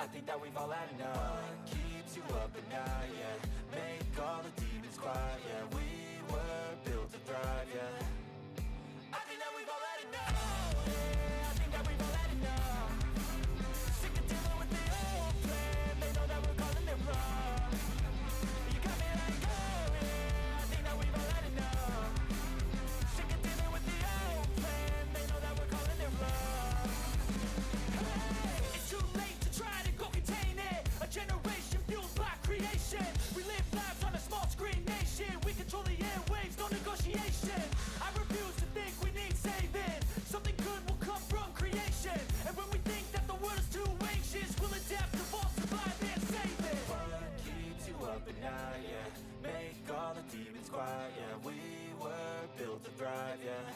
think that we've all had enough. What keeps you up at night, yeah? Make all the demons quiet, yeah. We were built to thrive, yeah. I think that we've all had enough. Yeah, I think that we've all had enough. Sick of dealing with the old plan. They know that we're calling it wrong. You got me like, oh yeah, I think that we've all had enough. Sick of dealing with the old plan. They know that we're calling it wrong. Hey, it's too late to try to go contain it. A generation fueled by creation. We live lives on a small screen nation. We control the airwaves, no negotiation. I refuse to think we need saving. Something good will come from creation. And when we think that the world is too anxious, we'll adapt, evolve, survive, and save it. What keeps you up at night, yeah? Make all the demons quiet, yeah. We were built to thrive, yeah.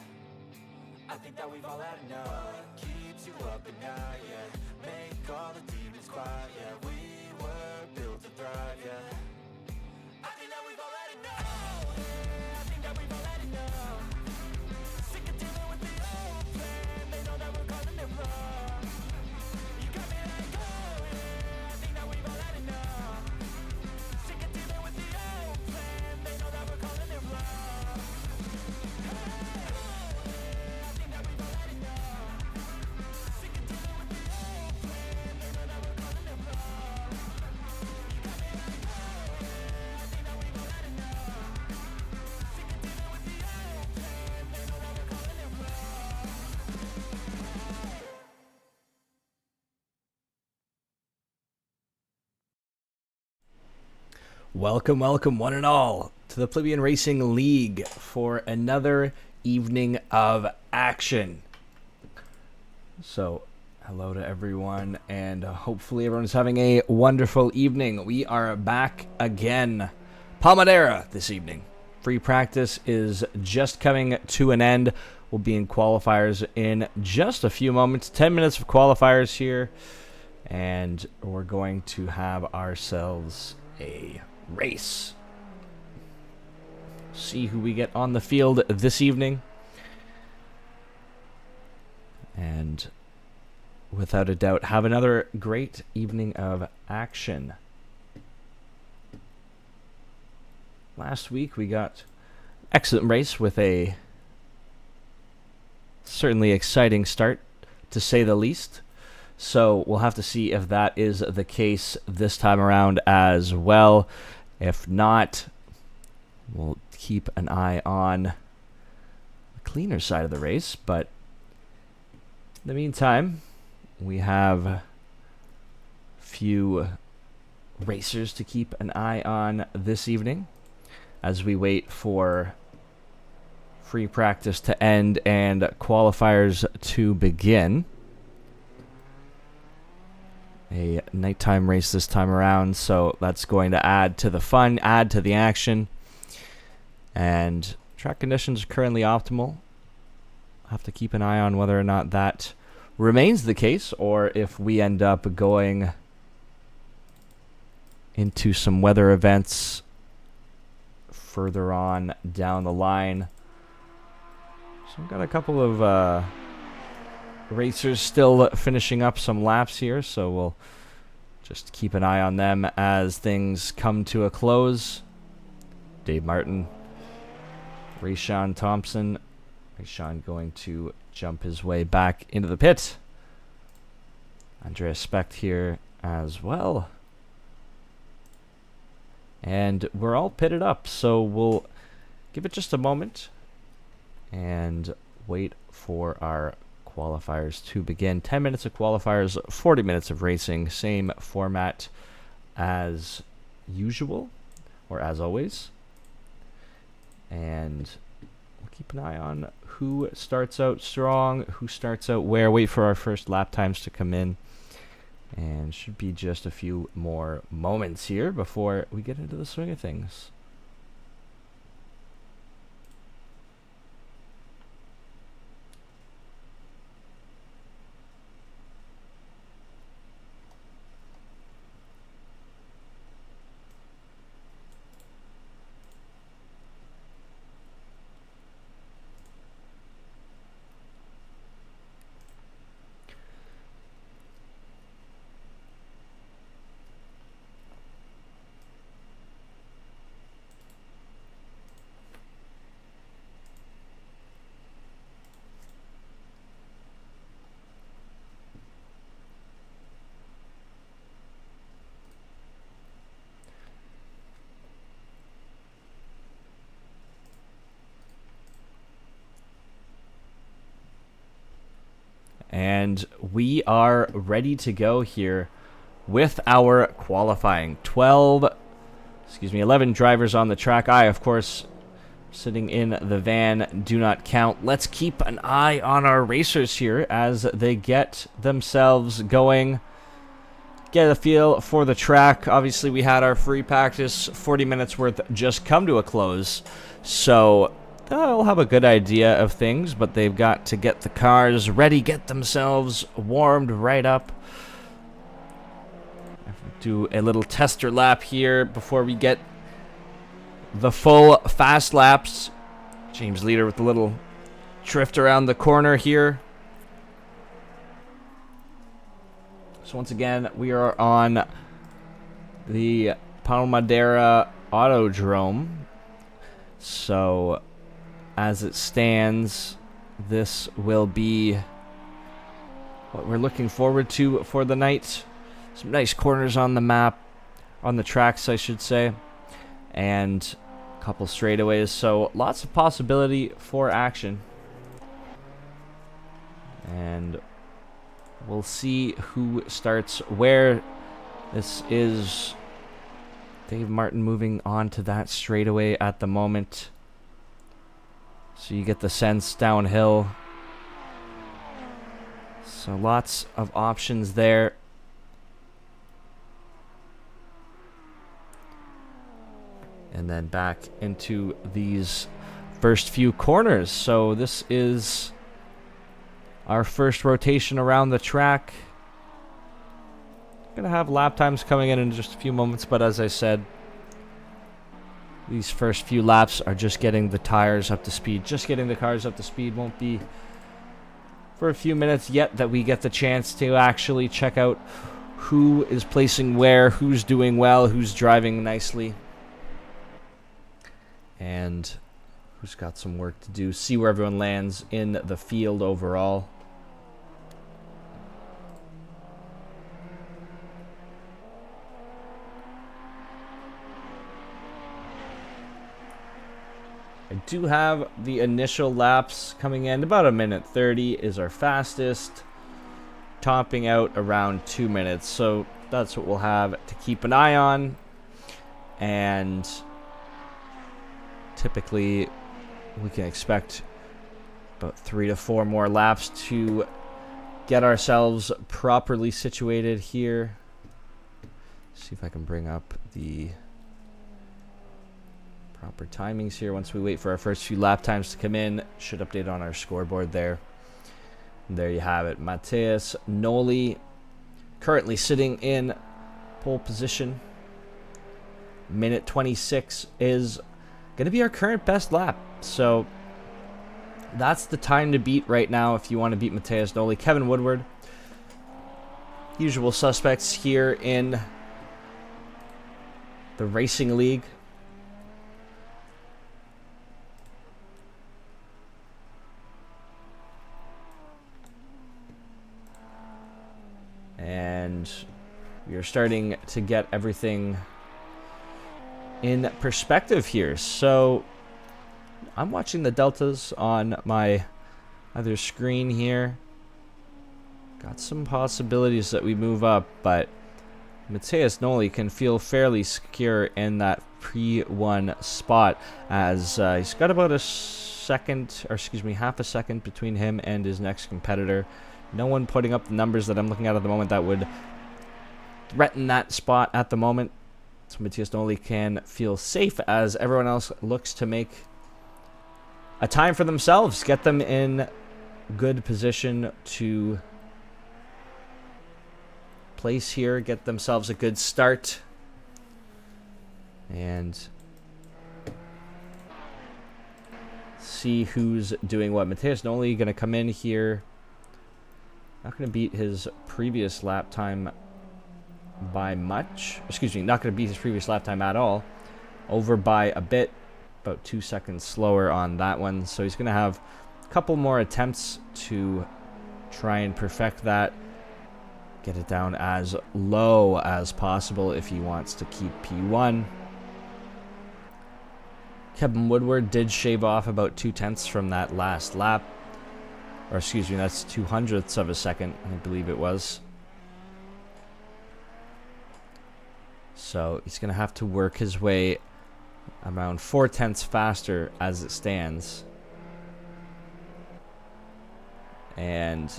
I think that we've all had enough. What keeps you up at night, yeah? Make all the demons quiet, yeah. We were built to thrive, yeah. I think that we've all had enough. Yeah, I think that we've all had enough. Sick of dealing with the old plan. They know that we're calling it wrong. You got me like, oh yeah, I think that we've all had enough. Sick of dealing with the old plan. They know that we're calling it wrong. Hey, oh yeah, I think that we've all had enough. Sick of dealing with the old plan. They know that we're calling it wrong. You got me like, oh yeah, I think that we've all had enough. Sick of dealing with the old plan. They know that we're calling it wrong. Welcome, welcome, one and all, to the Plebeian Racing League for another evening of action. So, hello to everyone, and hopefully everyone's having a wonderful evening. We are back again. Palmadera this evening. Free practice is just coming to an end. We'll be in qualifiers in just a few moments. 10 minutes of qualifiers here, and we're going to have ourselves a race. See who we get on the field this evening. And without a doubt, have another great evening of action. Last week we got excellent race with a certainly exciting start, to say the least. So we'll have to see if that is the case this time around as well. If not, we'll keep an eye on the cleaner side of the race. But in the meantime, we have a few racers to keep an eye on this evening as we wait for free practice to end and qualifiers to begin. A nighttime race this time around, so that's going to add to the fun, add to the action. And track conditions are currently optimal. I'll have to keep an eye on whether or not that remains the case, or if we end up going into some weather events further on down the line. So we've got a couple of racers still finishing up some laps here, so we'll just keep an eye on them as things come to a close. Dave Martin, Rayshawn Thompson. Rayshawn going to jump his way back into the pit. Andreas Specht here as well. And we're all pitted up, so we'll give it just a moment and wait for our qualifiers to begin. 10 minutes of qualifiers, 40 minutes of racing, same format as usual, or as always. And we'll keep an eye on who starts out strong, who starts out where. Wait for our first lap times to come in. And should be just a few more moments here before we get into the swing of things. and we are ready to go here with our qualifying. 11 drivers on the track. I, of course, sitting in the van, do not count. Let's keep an eye on our racers here as they get themselves going. Get a feel for the track. Obviously, we had our free practice, 40 minutes worth, just come to a close. So they'll have a good idea of things, but they've got to get the cars ready, get themselves warmed right up. Do a little tester lap here before we get the full fast laps. James Leader with a little drift around the corner here. So once again, we are on the Palmadera Autodromo. So as it stands, this will be what we're looking forward to for the night. Some nice corners on the map, on the tracks, I should say, and a couple straightaways. So lots of possibility for action. And we'll see who starts where. This is Dave Martin moving on to that straightaway at the moment. So you get the sense downhill. So lots of options there. And then back into these first few corners. So this is our first rotation around the track. Gonna have lap times coming in just a few moments, but as I said, these first few laps are just getting the tires up to speed. Just getting the cars up to speed. Won't be for a few minutes yet that we get the chance to actually check out who is placing where, who's doing well, who's driving nicely, and who's got some work to do. See where everyone lands in the field overall. I do have the initial laps coming in. About 1:30 is our fastest, topping out around 2 minutes. So that's what we'll have to keep an eye on. And typically we can expect about 3 to 4 more laps to get ourselves properly situated here. See if I can bring up the proper timings here once we wait for our first few lap times to come in. Should update on our scoreboard there. And there you have it. Matheus Noli currently sitting in pole position. Minute 26 is going to be our current best lap. So that's the time to beat right now if you want to beat Matheus Noli. Kevin Woodward, usual suspects here in the Racing League. And we are starting to get everything in perspective here. So I'm watching the deltas on my other screen here. Got some possibilities that we move up, but Matheus Noli can feel fairly secure in that pre-1 spot, as he's got about half a second between him and his next competitor. No one putting up the numbers that I'm looking at the moment that would threaten that spot at the moment. So Matheus Noli can feel safe as everyone else looks to make a time for themselves, get them in good position to place here, get themselves a good start. And see who's doing what. Matheus Noli going to come in here. Not going to beat his previous lap time by much. Excuse me, not going to beat his previous lap time at all. Over by a bit. About 2 seconds slower on that one. So he's going to have a couple more attempts to try and perfect that. Get it down as low as possible if he wants to keep P1. Kevin Woodward did shave off about 2/10 from that last lap. Or excuse me, that's 200ths of a second, I believe it was. So he's going to have to work his way around 4/10 faster as it stands. And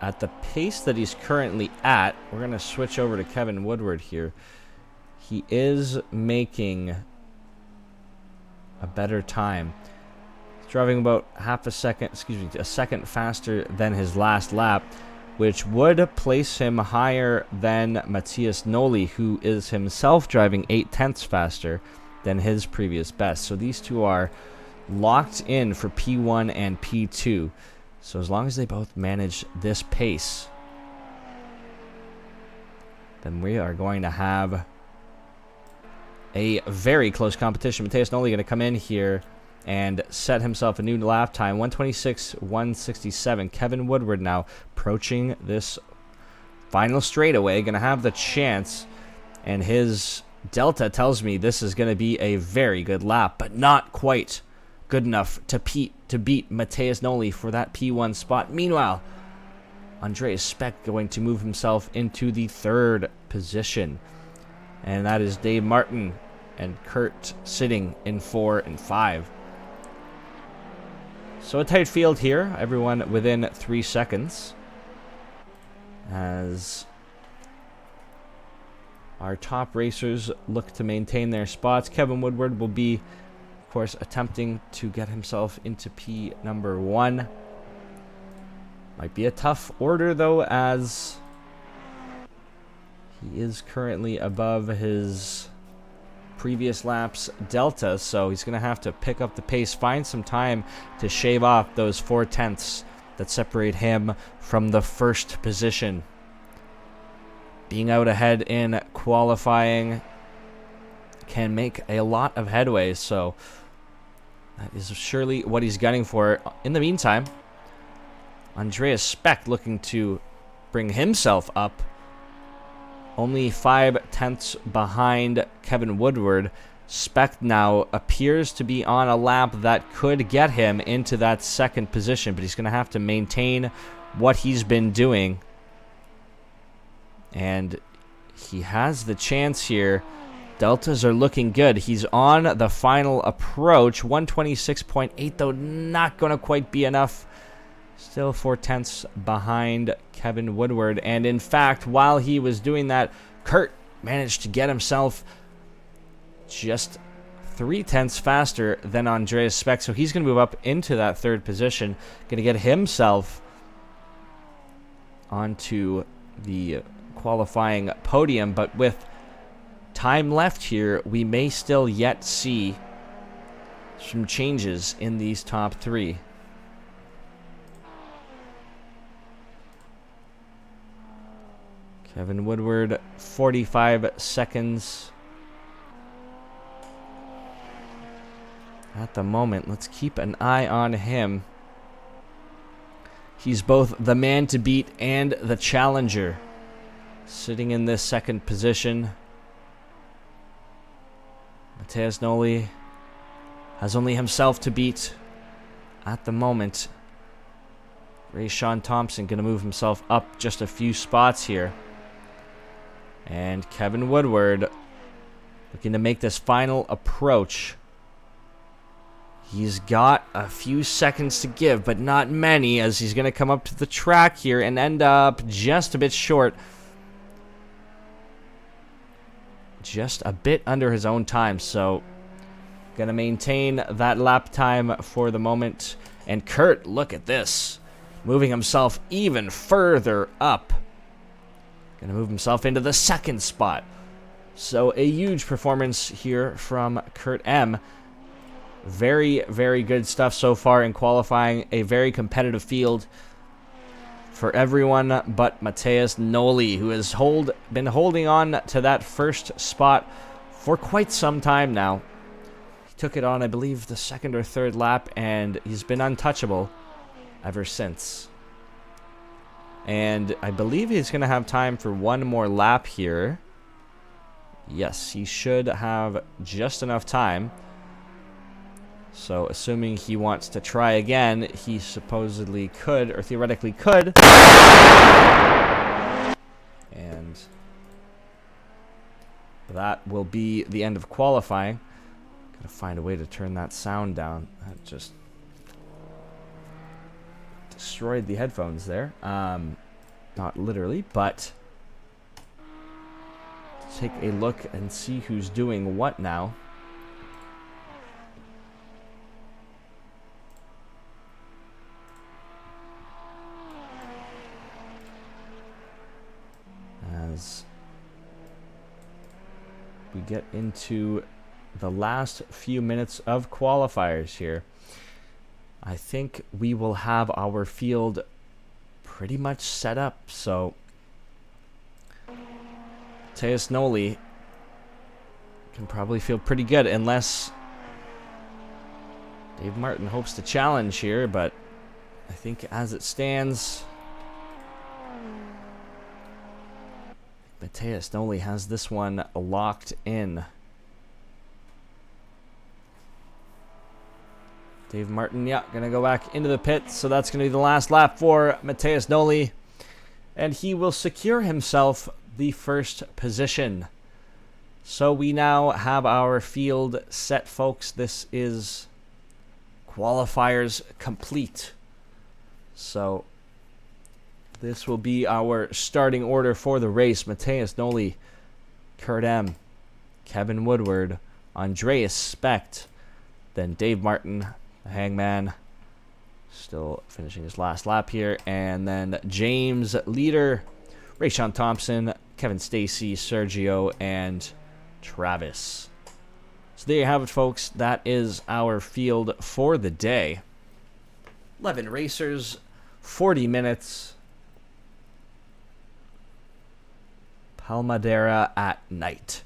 at the pace that he's currently at, we're going to switch over to Kevin Woodward here. He is making a better time. He's driving about a second faster than his last lap, which would place him higher than Matthias Noli, who is himself driving 8/10 faster than his previous best. So these two are locked in for P1 and P2. So as long as they both manage this pace, then we are going to have a very close competition. Matthias Noli going to come in here and set himself a new lap time, 1:26.167. Kevin Woodward now approaching this final straightaway, going to have the chance, and his delta tells me this is going to be a very good lap, but not quite good enough to beat Matthias Noli for that P1 spot. Meanwhile, Andreas Speck going to move himself into the third position, and that is Dave Martin and Kurt sitting in 4 and 5. So a tight field here, everyone within 3 seconds, as our top racers look to maintain their spots. Kevin Woodward will be, of course, attempting to get himself into P number 1. Might be a tough order, though, as he is currently above his previous lap's delta, so he's going to have to pick up the pace, find some time to shave off those 4/10 that separate him from the first position. Being out ahead in qualifying can make a lot of headway, so that is surely what he's gunning for. In the meantime, Andreas Speck looking to bring himself up, only 5/10 behind Kevin Woodward. Speck now appears to be on a lap that could get him into that second position, but he's going to have to maintain what he's been doing. And he has the chance here. Deltas are looking good. He's on the final approach. 1:26.8, though, not going to quite be enough. Still 4/10 behind Kevin Woodward. And in fact, while he was doing that, Kurt managed to get himself just 3/10 faster than Andreas Speck. So he's going to move up into that third position. Going to get himself onto the qualifying podium. But with time left here, we may still yet see some changes in these top 3. Kevin Woodward, 45 seconds at the moment. Let's keep an eye on him. He's both the man to beat and the challenger, sitting in this second position. Matthias Noli has only himself to beat at the moment. Ray-Sean Thompson going to move himself up just a few spots here. And Kevin Woodward looking to make this final approach. He's got a few seconds to give, but not many, as he's going to come up to the track here and end up just a bit short. Just a bit under his own time, so going to maintain that lap time for the moment. And Kurt, look at this, moving himself even further up. Going to move himself into the second spot. So a huge performance here from Kurt M. Very, very good stuff so far in qualifying. A very competitive field for everyone but Matthias Noli, who has been holding on to that first spot for quite some time now. He took it on, I believe, the second or third lap, and he's been untouchable ever since. And I believe he's going to have time for one more lap here. Yes, he should have just enough time. So assuming he wants to try again, he supposedly could, or theoretically could. And that will be the end of qualifying. Gotta find a way to turn that sound down. That just destroyed the headphones there. Not literally, but take a look and see who's doing what now. As we get into the last few minutes of qualifiers here, I think we will have our field pretty much set up. So Tejas Noli can probably feel pretty good, unless Dave Martin hopes to challenge here, but I think as it stands, Mateus Noli has this one locked in. Dave Martin, yeah, gonna go back into the pit, so that's gonna be the last lap for Mateus Noli, and he will secure himself the first position. So we now have our field set, folks. This is qualifiers complete. So this will be our starting order for the race. Mateus Noli, Kurt M, Kevin Woodward, Andreas Specht, then Dave Martin, the Hangman, still finishing his last lap here, and then James Leader, Rayshawn Thompson, Kevin Stacy, Sergio, and Travis. So there you have it, folks. That is our field for the day. 11 racers, 40 minutes. Palmadera at night.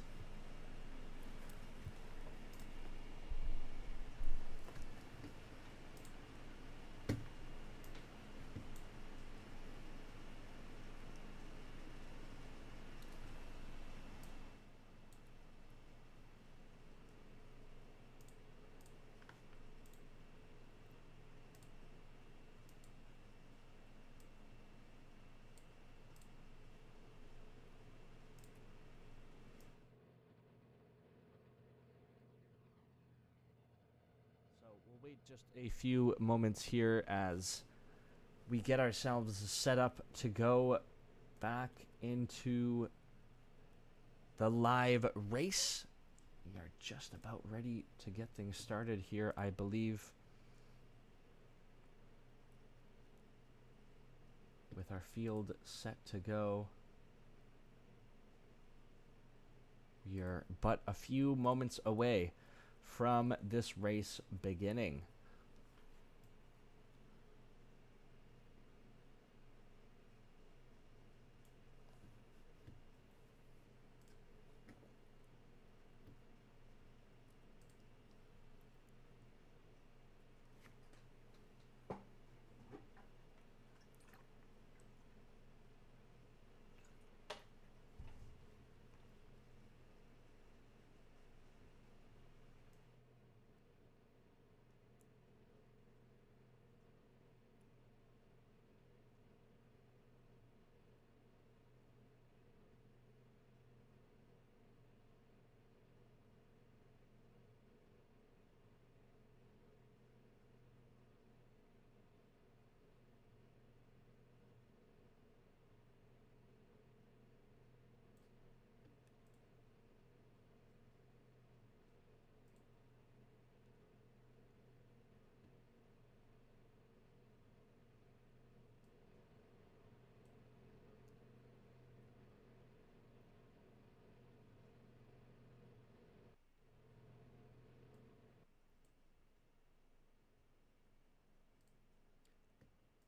We'll wait just a few moments here as we get ourselves set up to go back into the live race. We are just about ready to get things started here, I believe, with our field set to go. We are but a few moments away from this race beginning.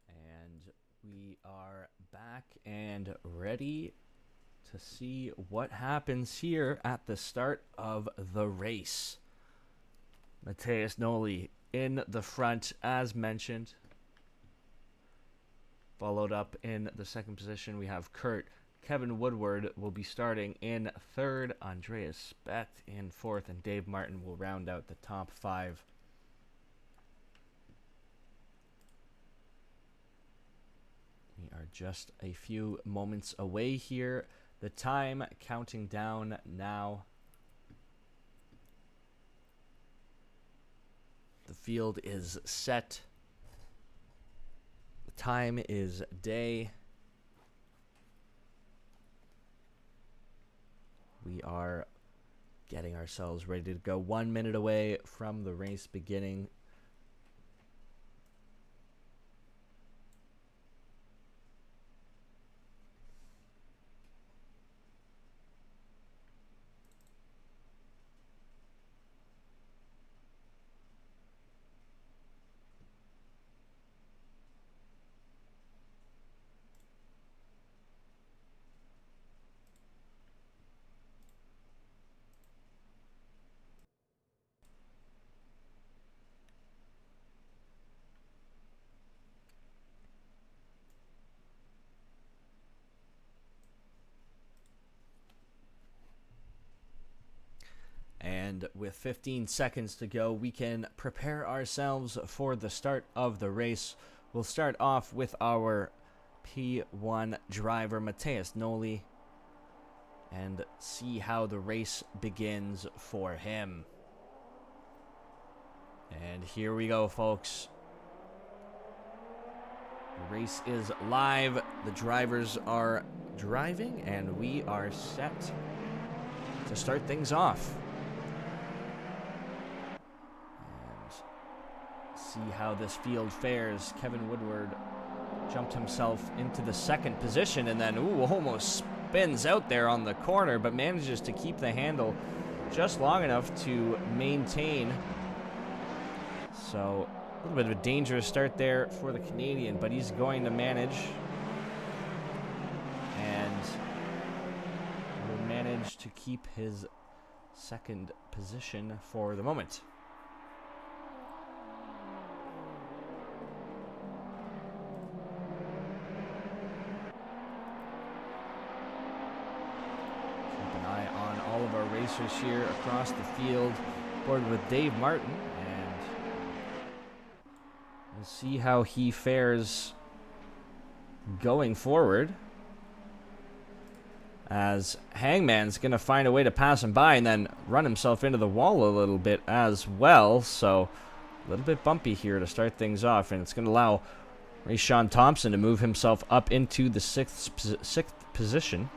And we are back and ready to see what happens here at the start of the race. Mateus Noli in the front, as mentioned. Followed up in the second position, we have Kurt. Kevin Woodward will be starting in third. Andreas Specht in fourth. And Dave Martin will round out the top five. We are just a few moments away here. The time counting down now. The field is set. The time is day. We are getting ourselves ready to go. 1 minute away from the race beginning. And with 15 seconds to go, we can prepare ourselves for the start of the race. We'll start off with our P1 driver, Matheus Noli, and see how the race begins for him. And here we go, folks. The race is live. The drivers are driving, and we are set to start things off. See how this field fares. Kevin Woodward jumped himself into the second position and then almost spins out there on the corner, but manages to keep the handle just long enough to maintain. So a little bit of a dangerous start there for the Canadian, but he's going to manage and will manage to keep his second position for the moment. All of our racers here across the field, board with Dave Martin, and we'll see how he fares going forward, as Hangman's going to find a way to pass him by and then run himself into the wall a little bit as well. So a little bit bumpy here to start things off, and it's going to allow Rayshawn Thompson to move himself up into the sixth position.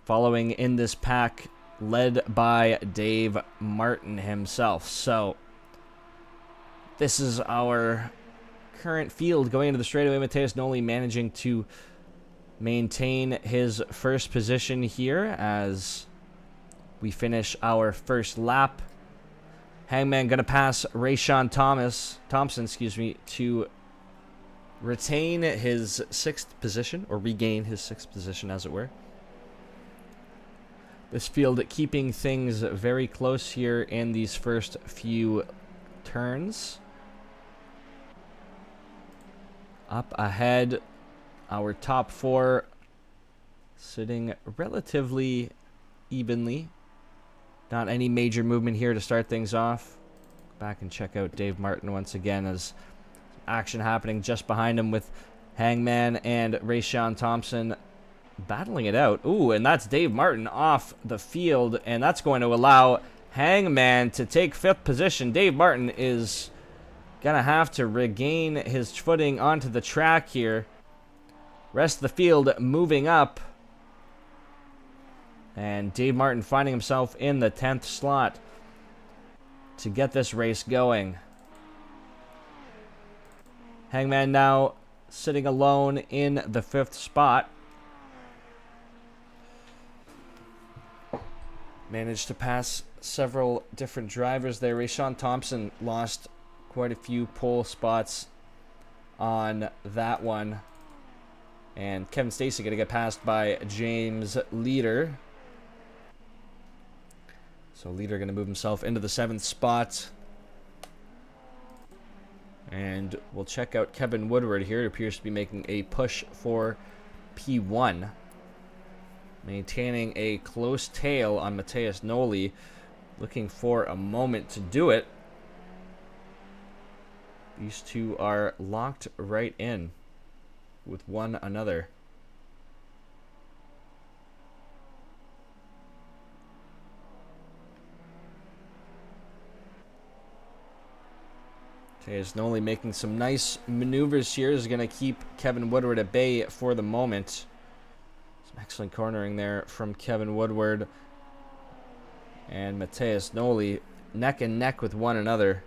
Following in this pack, led by Dave Martin himself. So this is our current field going into the straightaway. Matheus Noli managing to maintain his first position here as we finish our first lap. Hangman going to pass Rayshawn Thompson, to retain his sixth position, or regain his sixth position, as it were. This field keeping things very close here in these first few turns. Up ahead, our top four sitting relatively evenly. Not any major movement here to start things off. Go back and check out Dave Martin once again, as action happening just behind him with Hangman and Rayshawn Thompson battling it out. Ooh, and that's Dave Martin off the field, and that's going to allow Hangman to take fifth position. Dave Martin is going to have to regain his footing onto the track here. Rest of the field moving up. And Dave Martin finding himself in the 10th slot to get this race going. Hangman now sitting alone in the 5th spot. Managed to pass several different drivers there. Rayshawn Thompson lost quite a few pole spots on that one. And Kevin Stacy going to get passed by James Leader. So Leader going to move himself into the 7th spot. And we'll check out Kevin Woodward here. It appears to be making a push for P1. Maintaining a close tail on Matheus Noli. Looking for a moment to do it. These two are locked right in with one another. Mateus Noli making some nice maneuvers here. Is going to keep Kevin Woodward at bay for the moment. Some excellent cornering there from Kevin Woodward. And Mateus Noli neck and neck with one another.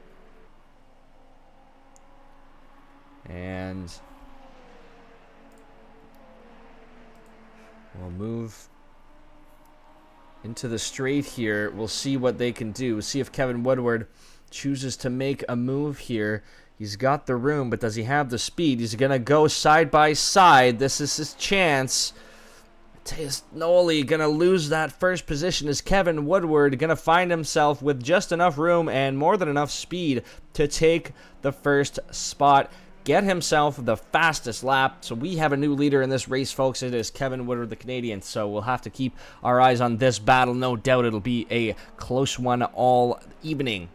And we'll move into the straight here. We'll see what they can do. See if Kevin Woodward chooses to make a move here. He's got the room, but does he have the speed? He's going to go side by side. This is his chance. Mateus Noli going to lose that first position. Is Kevin Woodward going to find himself with just enough room and more than enough speed to take the first spot, get himself the fastest lap? So we have a new leader in this race, folks. It is Kevin Woodward, the Canadian. So we'll have to keep our eyes on this battle. No doubt it'll be a close one all evening.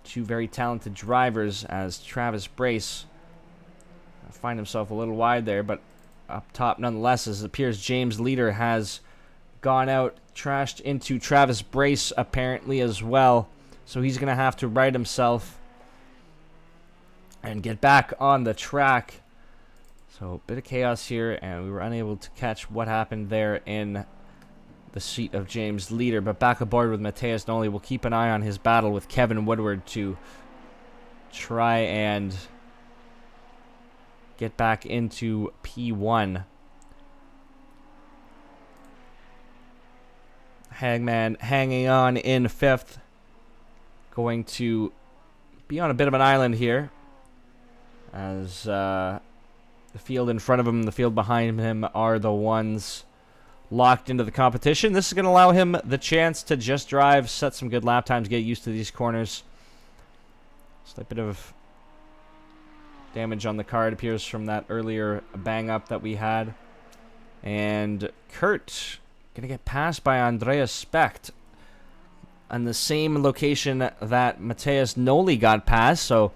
Two very talented drivers, as Travis Brace find himself a little wide there, but up top nonetheless, as it appears James Leader has gone out, trashed into Travis Brace apparently as well. So he's going to have to right himself and get back on the track. So a bit of chaos here, and we were unable to catch what happened there in the seat of James Leader, but back aboard with Mateus Noli. We'll keep an eye on his battle with Kevin Woodward to try and get back into P1. Hangman hanging on in 5th. Going to be on a bit of an island here, as the field in front of him, the field behind him are the ones locked into the competition. This is going to allow him the chance to just drive, set some good lap times, get used to these corners. Slight bit of damage on the car, it appears, from that earlier bang up that we had. And Kurt going to get passed by Andreas Specht on the same location that Mateus Noli got passed. So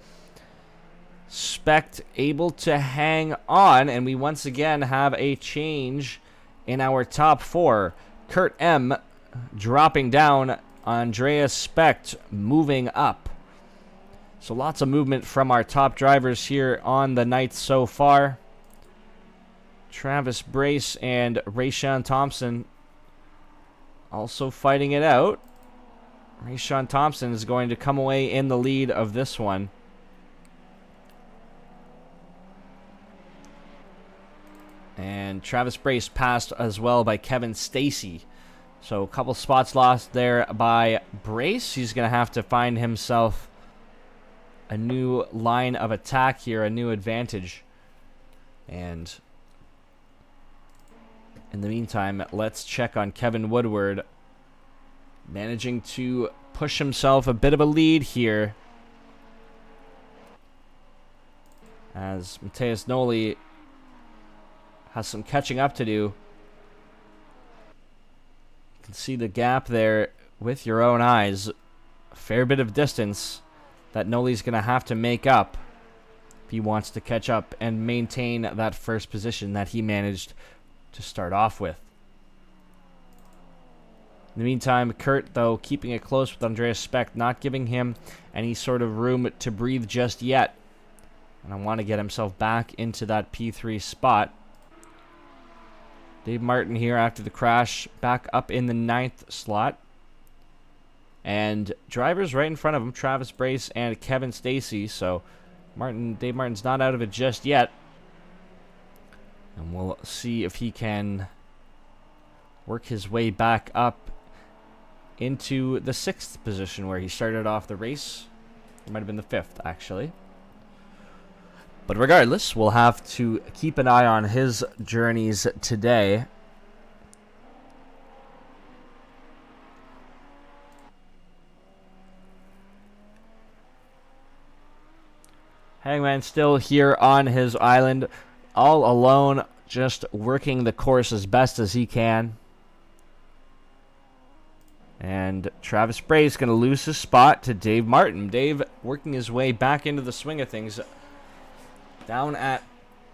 Specht able to hang on, and we once again have a change in our top 4. Kurt M dropping down, Andreas Specht moving up. So lots of movement from our top drivers here on the night so far. Travis Brace and Rayshawn Thompson also fighting it out. Rayshawn Thompson is going to come away in the lead of this one. And Travis Brace passed as well by Kevin Stacy. So a couple spots lost there by Brace. He's going to have to find himself a new line of attack here, a new advantage. And in the meantime, let's check on Kevin Woodward, managing to push himself a bit of a lead here, as Mateus Noli has some catching up to do. You can see the gap there with your own eyes. A fair bit of distance that Noli's going to have to make up if he wants to catch up and maintain that first position that he managed to start off with. In the meantime, Kurt, though, keeping it close with Andreas Specht, not giving him any sort of room to breathe just yet. And I want to get himself back into that P3 spot. Dave Martin here after the crash, back up in the 9th slot. And drivers right in front of him, Travis Brace and Kevin Stacy. So Dave Martin's not out of it just yet. And we'll see if he can work his way back up into the 6th position where he started off the race. It might have been the 5th, actually. But regardless, we'll have to keep an eye on his journeys today. Hangman still here on his island, all alone, just working the course as best as he can. And Travis Bray is going to lose his spot to Dave Martin. Dave working his way back into the swing of things. Down at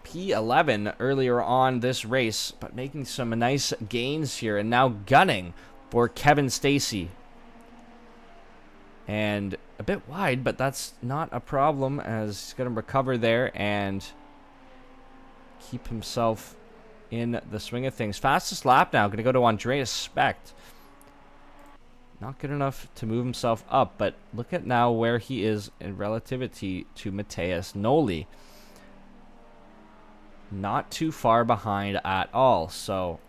P11 earlier on this race, but making some nice gains here. And now gunning for Kevin Stacy. And a bit wide, but that's not a problem as he's going to recover there and keep himself in the swing of things. Fastest lap now going to go to Andreas Specht. Not good enough to move himself up, but look at now where he is in relativity to Matheus Noli. Not too far behind at all, so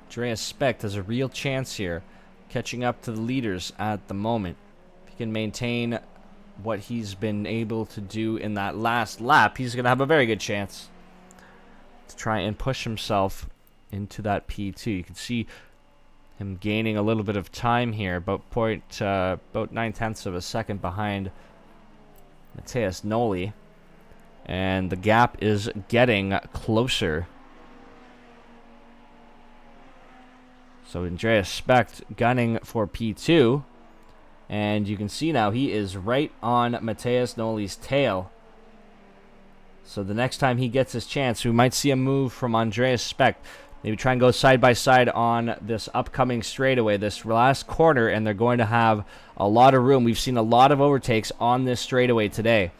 Andreas Specht has a real chance here, catching up to the leaders at the moment. If he can maintain what he's been able to do in that last lap, he's going to have a very good chance to try and push himself into that P2. You can see him gaining a little bit of time here, about 9/10 of a second behind Matheus Noli. And the gap is getting closer. So Andreas Specht gunning for P2. And you can see now he is right on Matheus Noli's tail. So the next time he gets his chance, we might see a move from Andreas Specht. Maybe try and go side by side on this upcoming straightaway, this last corner, and they're going to have a lot of room. We've seen a lot of overtakes on this straightaway today.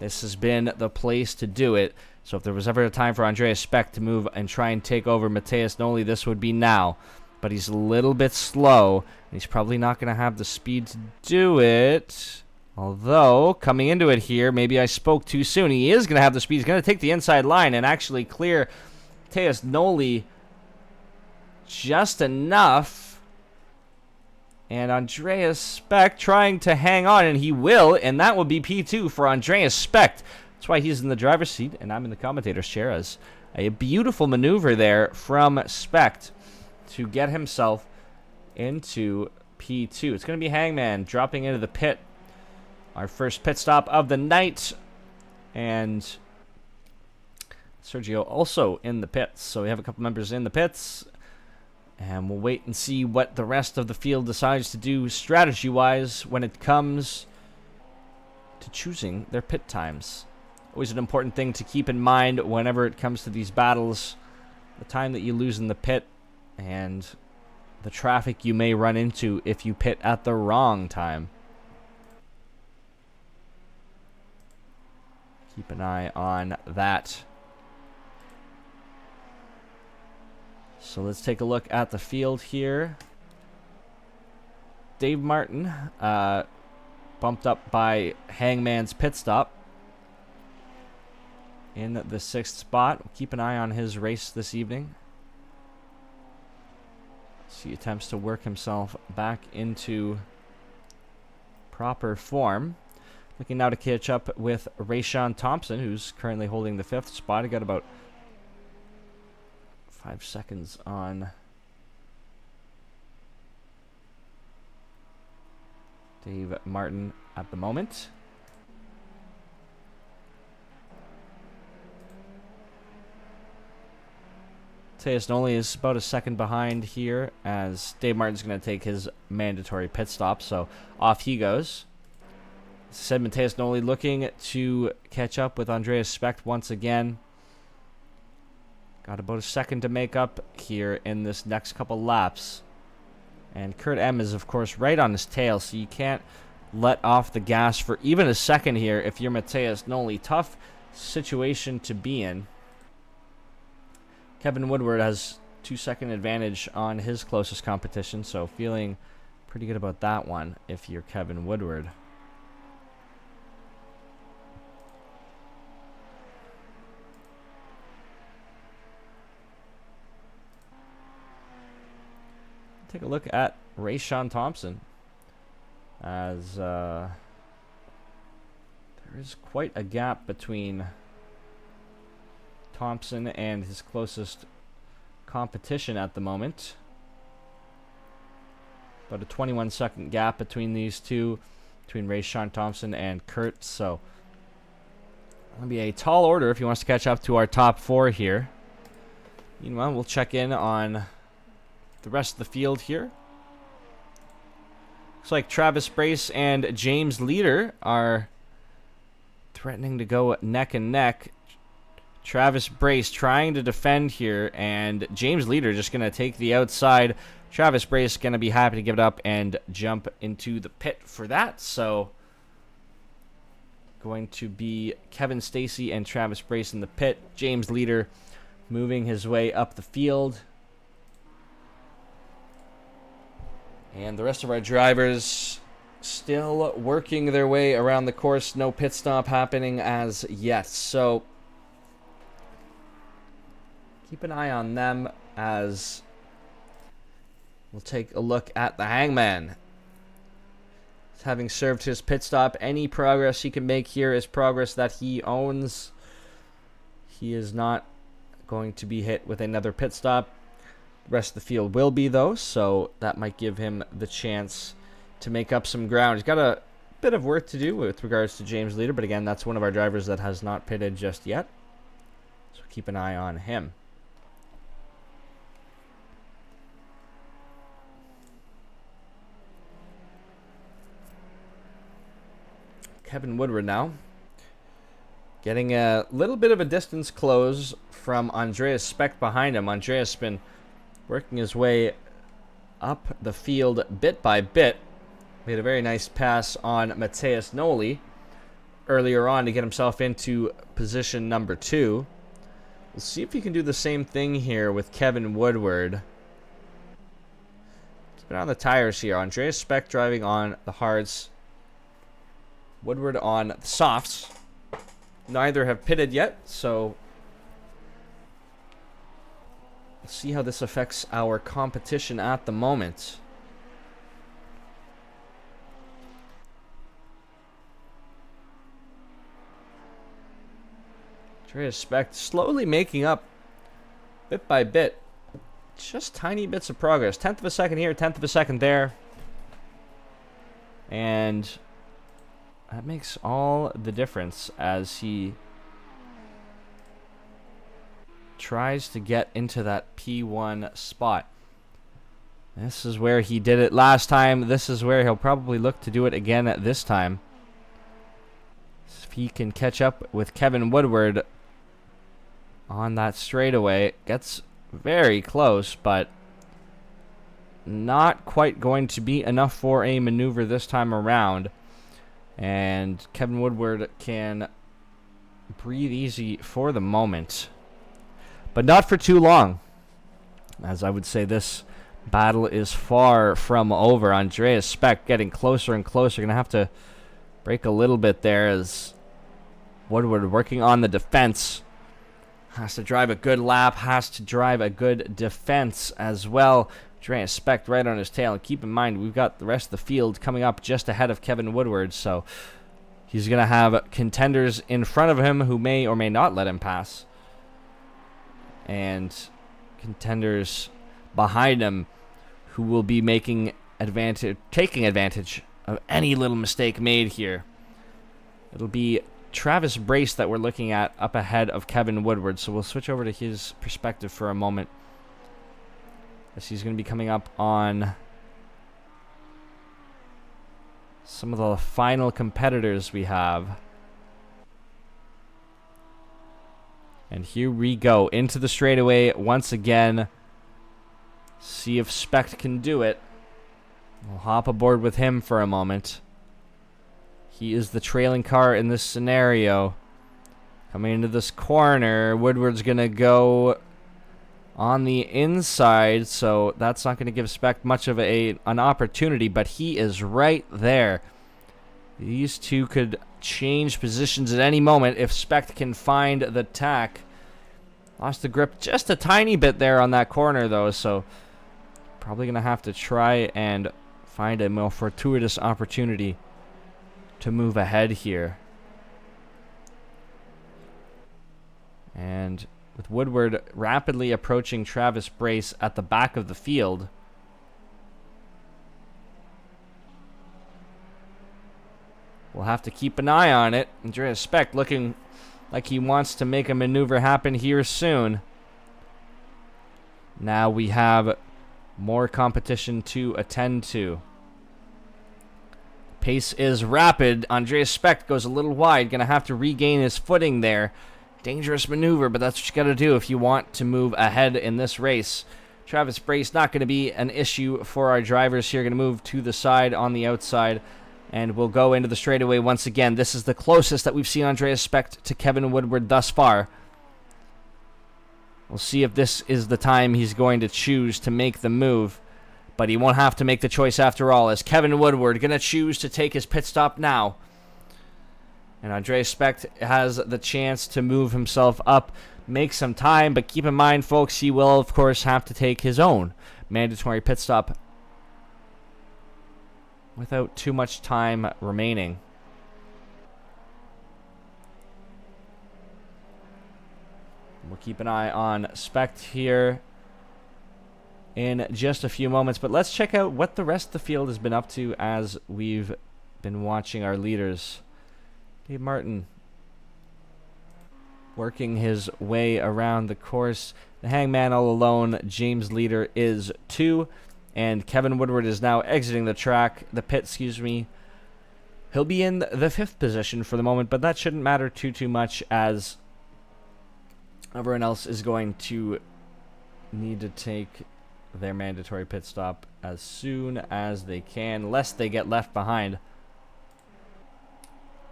This has been the place to do it. So if there was ever a time for Andreas Specht to move and try and take over Matheus Noli, this would be now. But he's a little bit slow, and he's probably not going to have the speed to do it. Although, coming into it here, maybe I spoke too soon. He is going to have the speed. He's going to take the inside line and actually clear Matheus Noli just enough. And Andreas Specht trying to hang on, and he will, and that will be P2 for Andreas Specht. That's why he's in the driver's seat, and I'm in the commentator's chair, as a beautiful maneuver there from Specht to get himself into P2. It's going to be Hangman dropping into the pit. Our first pit stop of the night. And Sergio also in the pits. So we have a couple members in the pits. And we'll wait and see what the rest of the field decides to do strategy-wise when it comes to choosing their pit times. Always an important thing to keep in mind whenever it comes to these battles. The time that you lose in the pit and the traffic you may run into if you pit at the wrong time. Keep an eye on that. So let's take a look at the field here. Dave Martin bumped up by Hangman's pit stop in the 6th spot. We'll keep an eye on his race this evening. He attempts to work himself back into proper form. Looking now to catch up with Rayshawn Thompson, who's currently holding the 5th spot. He got about 5 seconds on Dave Martin at the moment. Matheus Noli is about a second behind here as Dave Martin's going to take his mandatory pit stop, so off he goes. As I said, Matheus Noli looking to catch up with Andreas Specht once again. Got about a second to make up here in this next couple laps. And Kurt M is, of course, right on his tail, so you can't let off the gas for even a second here if you're Matheus Noli. Tough situation to be in. Kevin Woodward has 2-second advantage on his closest competition, so feeling pretty good about that one if you're Kevin Woodward. Take a look at Rayshawn Thompson, as there is quite a gap between Thompson and his closest competition at the moment. About a 21-second gap between these two, between Rayshawn Thompson and Kurt. So it'll be a tall order if he wants to catch up to our top 4 here. Meanwhile, we'll check in on the rest of the field here. Looks like Travis Brace and James Leader are threatening to go neck and neck. Travis Brace trying to defend here, and James Leader just going to take the outside. Travis Brace going to be happy to give it up and jump into the pit for that. So going to be Kevin Stacy and Travis Brace in the pit. James Leader moving his way up the field. And the rest of our drivers still working their way around the course. No pit stop happening as yet. So keep an eye on them as we'll take a look at the Hangman. Having served his pit stop, any progress he can make here is progress that he owns. He is not going to be hit with another pit stop. The rest of the field will be, though, so that might give him the chance to make up some ground. He's got a bit of work to do with regards to James Leader, but again, that's one of our drivers that has not pitted just yet. So keep an eye on him. Kevin Woodward now getting a little bit of a distance close from Andreas Specht behind him. Andreas has been working his way up the field bit by bit. Made a very nice pass on Matheus Noli earlier on to get himself into position number 2. We'll see if he can do the same thing here with Kevin Woodward. Keep it on the tires here. Andreas Specht driving on the hards. Woodward on the softs. Neither have pitted yet, so we'll see how this affects our competition at the moment. Andreas Specht slowly making up bit by bit. Just tiny bits of progress. 10th of a second here, 10th of a second there. And that makes all the difference as he tries to get into that P1 spot. This is where he did it last time. This is where he'll probably look to do it again at this time. If he can catch up with Kevin Woodward on that straightaway, gets very close, but not quite going to be enough for a maneuver this time around. And Kevin Woodward can breathe easy for the moment, but not for too long, as I would say this battle is far from over. Andreas Specht getting closer and closer. Going to have to break a little bit there as Woodward working on the defense. Has to drive a good lap, has to drive a good defense as well. Andreas Specht right on his tail. And keep in mind, we've got the rest of the field coming up just ahead of Kevin Woodward, so he's going to have contenders in front of him who may or may not let him pass, and contenders behind him who will be taking advantage of any little mistake made here. It'll be Travis Brace that we're looking at up ahead of Kevin Woodward, so we'll switch over to his perspective for a moment, as he's going to be coming up on some of the final competitors we have. And here we go into the straightaway once again. See if Specht can do it. We'll hop aboard with him for a moment. He is the trailing car in this scenario. Coming into this corner, Woodward's going to go on the inside, so that's not going to give Specht much of an opportunity, but he is right there. These two could change positions at any moment if Specht can find the tack. Lost the grip just a tiny bit there on that corner, though, so probably going to have to try and find a more fortuitous opportunity to move ahead here. And with Woodward rapidly approaching Travis Brace at the back of the field, we'll have to keep an eye on it. Andreas Specht looking like he wants to make a maneuver happen here soon. Now we have more competition to attend to. Pace is rapid. Andreas Specht goes a little wide. Going to have to regain his footing there. Dangerous maneuver, but that's what you got to do if you want to move ahead in this race. Travis Brace not going to be an issue for our drivers here. Going to move to the side on the outside, and we'll go into the straightaway once again. This is the closest that we've seen Andreas Specht to Kevin Woodward thus far. We'll see if this is the time he's going to choose to make the move, but he won't have to make the choice after all, as Kevin Woodward going to choose to take his pit stop now. And Andreas Specht has the chance to move himself up, make some time, but keep in mind, folks, he will, of course, have to take his own mandatory pit stop without too much time remaining. We'll keep an eye on Specht here in just a few moments, but let's check out what the rest of the field has been up to as we've been watching our leaders. Dave Martin working his way around the course. The hangman all alone. James Leader is 2, and Kevin Woodward is now exiting the pit, excuse me. He'll be in the 5th position for the moment, but that shouldn't matter too much, as everyone else is going to need to take their mandatory pit stop as soon as they can, lest they get left behind.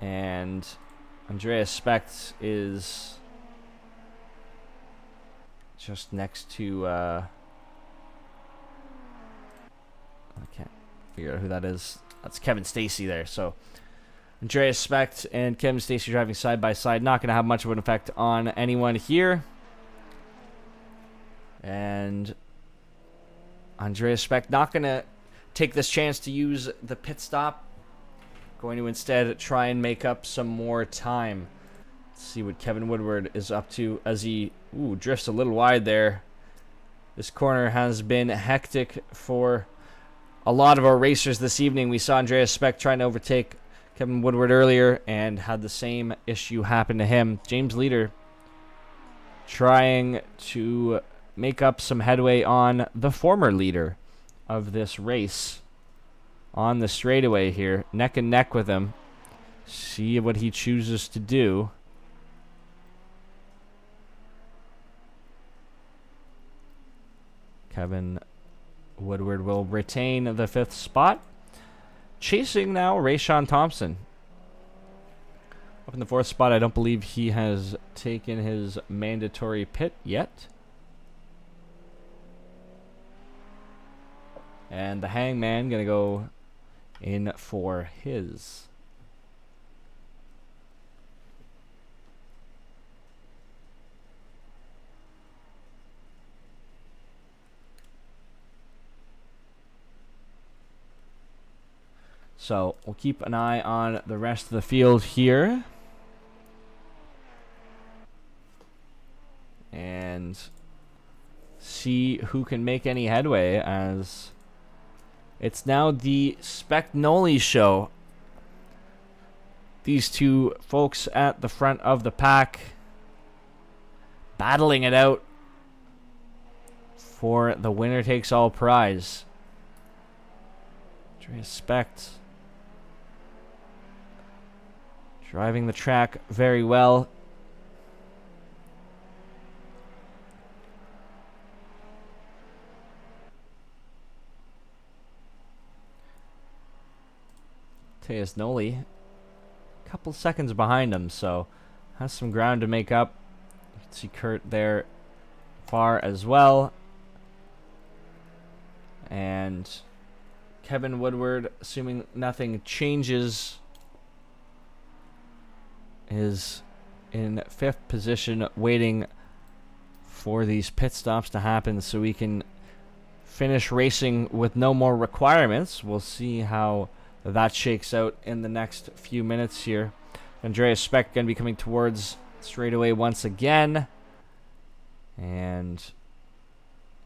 And Andreas Specht is just next to I can't figure out who that is. That's Kevin Stacy there. So Andreas Specht and Kevin Stacy driving side by side. Not going to have much of an effect on anyone here. And Andreas Specht not going to take this chance to use the pit stop. Going to instead try and make up some more time. Let's see what Kevin Woodward is up to as he drifts a little wide there. This corner has been hectic for a lot of our racers this evening. We saw Andreas Specht trying to overtake Kevin Woodward earlier and had the same issue happen to him. James Leader trying to make up some headway on the former leader of this race on the straightaway here, neck and neck with him. See what he chooses to do. Kevin Woodward will retain the 5th spot. Chasing now, Rayshawn Thompson. Up in the 4th spot, I don't believe he has taken his mandatory pit yet. And the hangman going to go in for his. So we'll keep an eye on the rest of the field here. And see who can make any headway, as it's now the Specht-Noli show. These two folks at the front of the pack battling it out for the winner-takes-all prize. Andreas Specht driving the track very well. Tejas Noli a couple seconds behind him, so has some ground to make up. You can see Kurt there far as well. And Kevin Woodward, assuming nothing changes, is in 5th position, waiting for these pit stops to happen so we can finish racing with no more requirements. We'll see how that shakes out in the next few minutes here. Andreas Specht going to be coming towards straightaway once again. And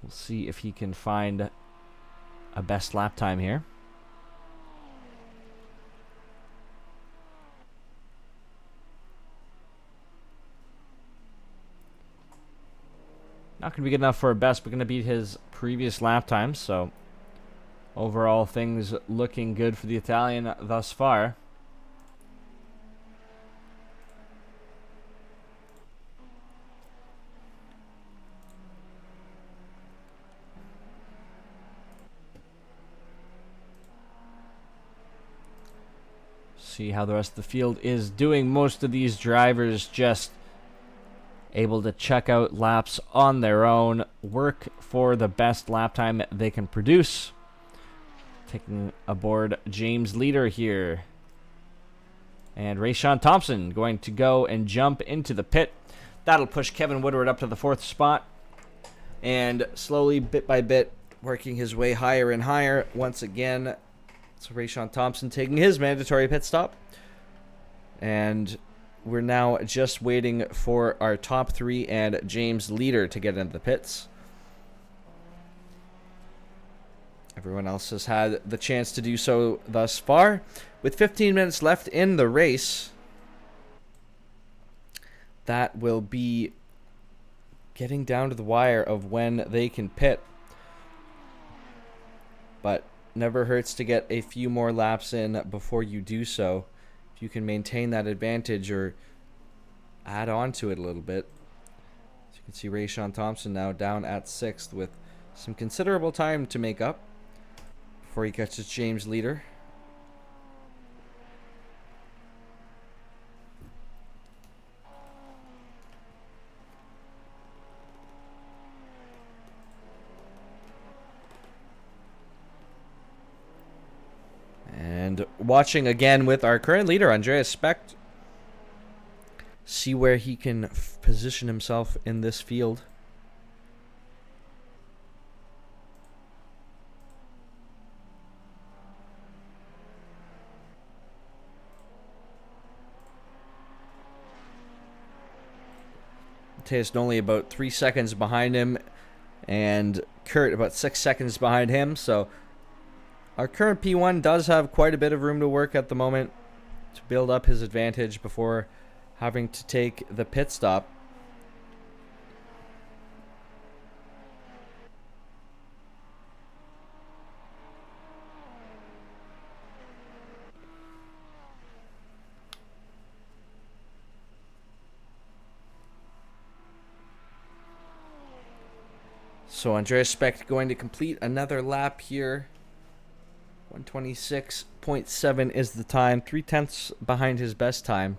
we'll see if he can find a best lap time here. Not going to be good enough for a best, but going to beat his previous lap time, so Overall, things looking good for the Italian thus far. See how the rest of the field is doing. Most of these drivers just able to check out laps on their own, work for the best lap time they can produce. Taking aboard James Leader here. And Rayshawn Thompson going to go and jump into the pit. That'll push Kevin Woodward up to the 4th spot. And slowly, bit by bit, working his way higher and higher. Once again, so Rayshawn Thompson taking his mandatory pit stop. And we're now just waiting for our top 3 and James Leader to get into the pits. Everyone else has had the chance to do so thus far. With 15 minutes left in the race, that will be getting down to the wire of when they can pit. But never hurts to get a few more laps in before you do so. If you can maintain that advantage or add on to it a little bit. As you can see, Rayshawn Thompson now down at 6th with some considerable time to make up before he catches James Leader. And watching again with our current leader, Andreas Specht. See where he can position himself in this field. Mateus only about 3 seconds behind him, and Kurt about 6 seconds behind him. So our current P1 does have quite a bit of room to work at the moment to build up his advantage before having to take the pit stop. So Andreas Specht going to complete another lap here. 126.7 is the time, 0.3 behind his best time.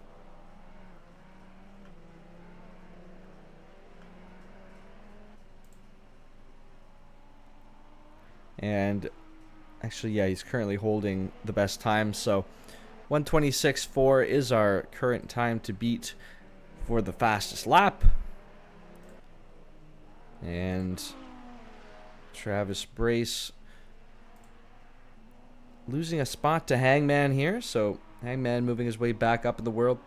And actually, yeah, he's currently holding the best time. So 126.4 is our current time to beat for the fastest lap. And Travis Brace losing a spot to Hangman here. So Hangman moving his way back up in the world.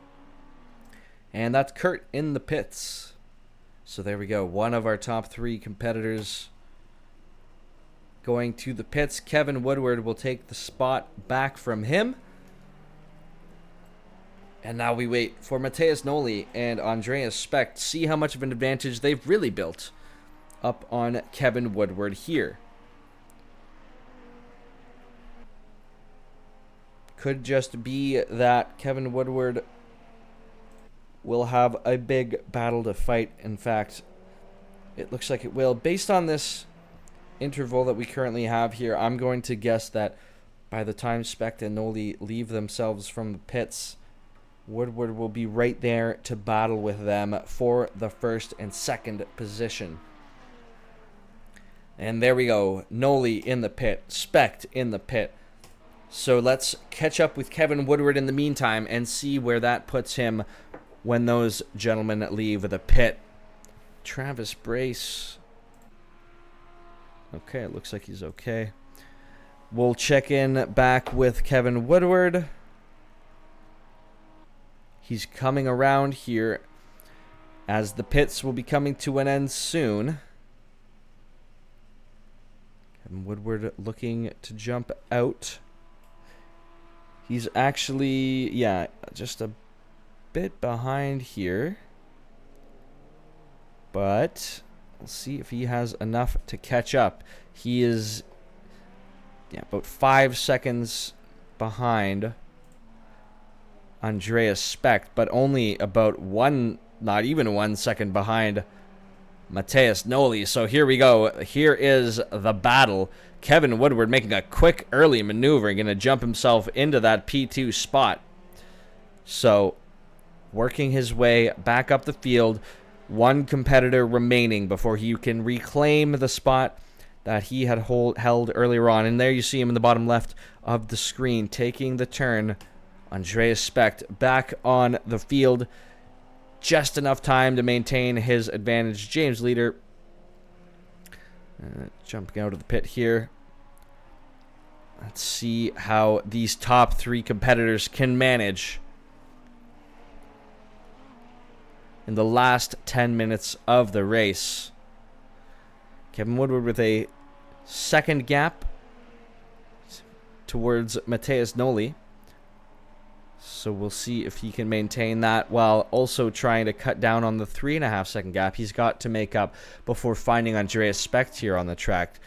And that's Kurt in the pits. So there we go. One of our top 3 competitors going to the pits. Kevin Woodward will take the spot back from him. And now we wait for Mateus Noli and Andreas Specht. See how much of an advantage they've really built up on Kevin Woodward here. Could just be that Kevin Woodward will have a big battle to fight. In fact, it looks like it will. Based on this interval that we currently have here, I'm going to guess that by the time Specht and Noli leave themselves from the pits, Woodward will be right there to battle with them for the 1st and 2nd position. And there we go. Noli in the pit. Specht in the pit. So let's catch up with Kevin Woodward in the meantime and see where that puts him when those gentlemen leave the pit. Travis Brace. Okay, it looks like he's okay. We'll check in back with Kevin Woodward. He's coming around here as the pits will be coming to an end soon. Kevin Woodward looking to jump out. He's actually, yeah, just a bit behind here. But we'll see if he has enough to catch up. He is about 5 seconds behind Andreas Specht, but only about not even 1 second behind Matheus Noli. So here we go. Here is the battle. Kevin Woodward making a quick early maneuver, going to jump himself into that P2 spot. So working his way back up the field. One competitor remaining before he can reclaim the spot that he had held earlier on. And there you see him in the bottom left of the screen taking the turn. Andreas Specht back on the field. Just enough time to maintain his advantage. James Leader jumping out of the pit here. Let's see how these top three competitors can manage in the last 10 minutes of the race. Kevin Woodward with a second gap towards Matheus Noli. So we'll see if he can maintain that while also trying to cut down on the 3.5 second gap he's got to make up before finding Andreas Specht here on the track.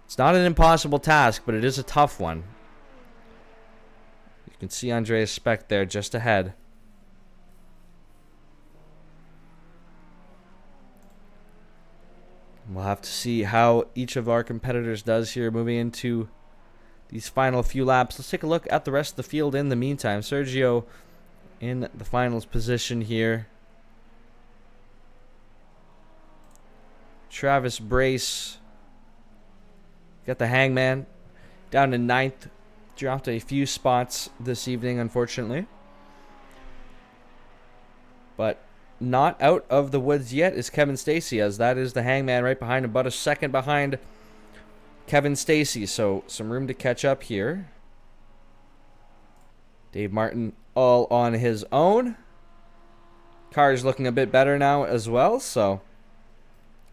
It's not an impossible task, but it is a tough one. You can see Andreas Specht there just ahead. We'll have to see how each of our competitors does here moving into these final few laps. Let's take a look at the rest of the field in the meantime. Sergio in the finals position here. Travis Brace. Got the Hangman down to 9th. Dropped a few spots this evening, unfortunately. But not out of the woods yet is Kevin Stacy, as that is the Hangman right behind him, about a second behind Kevin Stacy. So some room to catch up here. Dave Martin all on his own. Car's looking a bit better now as well, so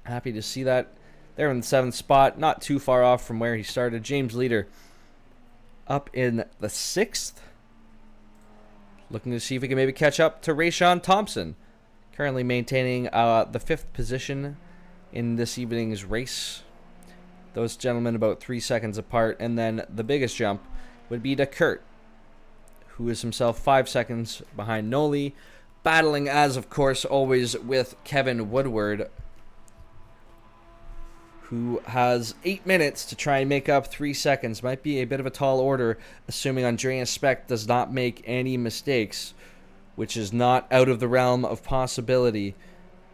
happy to see that. There in the 7th spot, not too far off from where he started. James Leader up in the 6th. Looking to see if we can maybe catch up to Rayshawn Thompson. Currently maintaining the 5th position in this evening's race. Those gentlemen about 3 seconds apart. And then the biggest jump would be to Kurt, who is himself 5 seconds behind Noli. Battling, as of course, always with Kevin Woodward, who has 8 minutes to try and make up 3 seconds. Might be a bit of a tall order, assuming Andreas Specht does not make any mistakes, which is not out of the realm of possibility.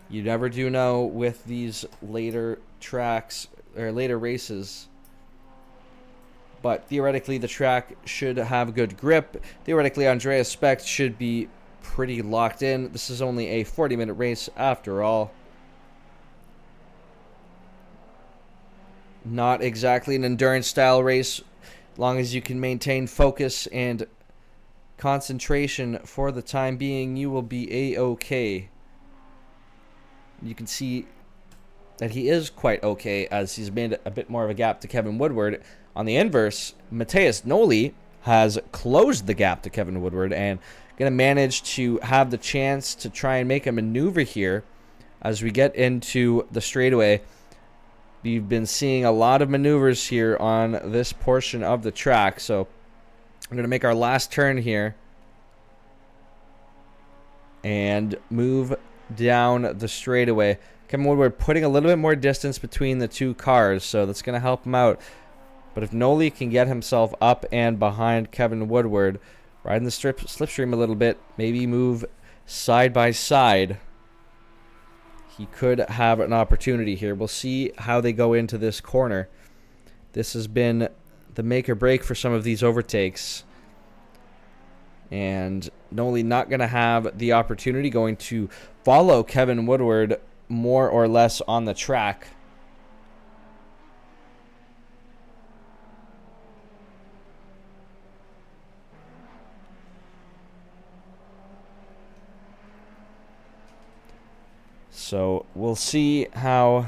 You never do know with these later tracks or later races. But theoretically, the track should have good grip. Theoretically, Andreas Specht should be pretty locked in. This is only a 40-minute race after all. Not exactly an endurance-style race. As long as you can maintain focus and concentration for the time being, you will be A-okay. You can see that he is quite okay, as he's made a bit more of a gap to Kevin Woodward. On the inverse, Matheus Noli has closed the gap to Kevin Woodward and going to manage to have the chance to try and make a maneuver here as we get into the straightaway. We've been seeing a lot of maneuvers here on this portion of the track, so I'm going to make our last turn here and move down the straightaway. Kevin Woodward putting a little bit more distance between the two cars, so that's going to help him out. But if Noli can get himself up and behind Kevin Woodward, riding the slipstream a little bit, maybe move side by side, he could have an opportunity here. We'll see how they go into this corner. This has been the make or break for some of these overtakes. And Noli not going to have the opportunity, going to follow Kevin Woodward more or less on the track. So we'll see how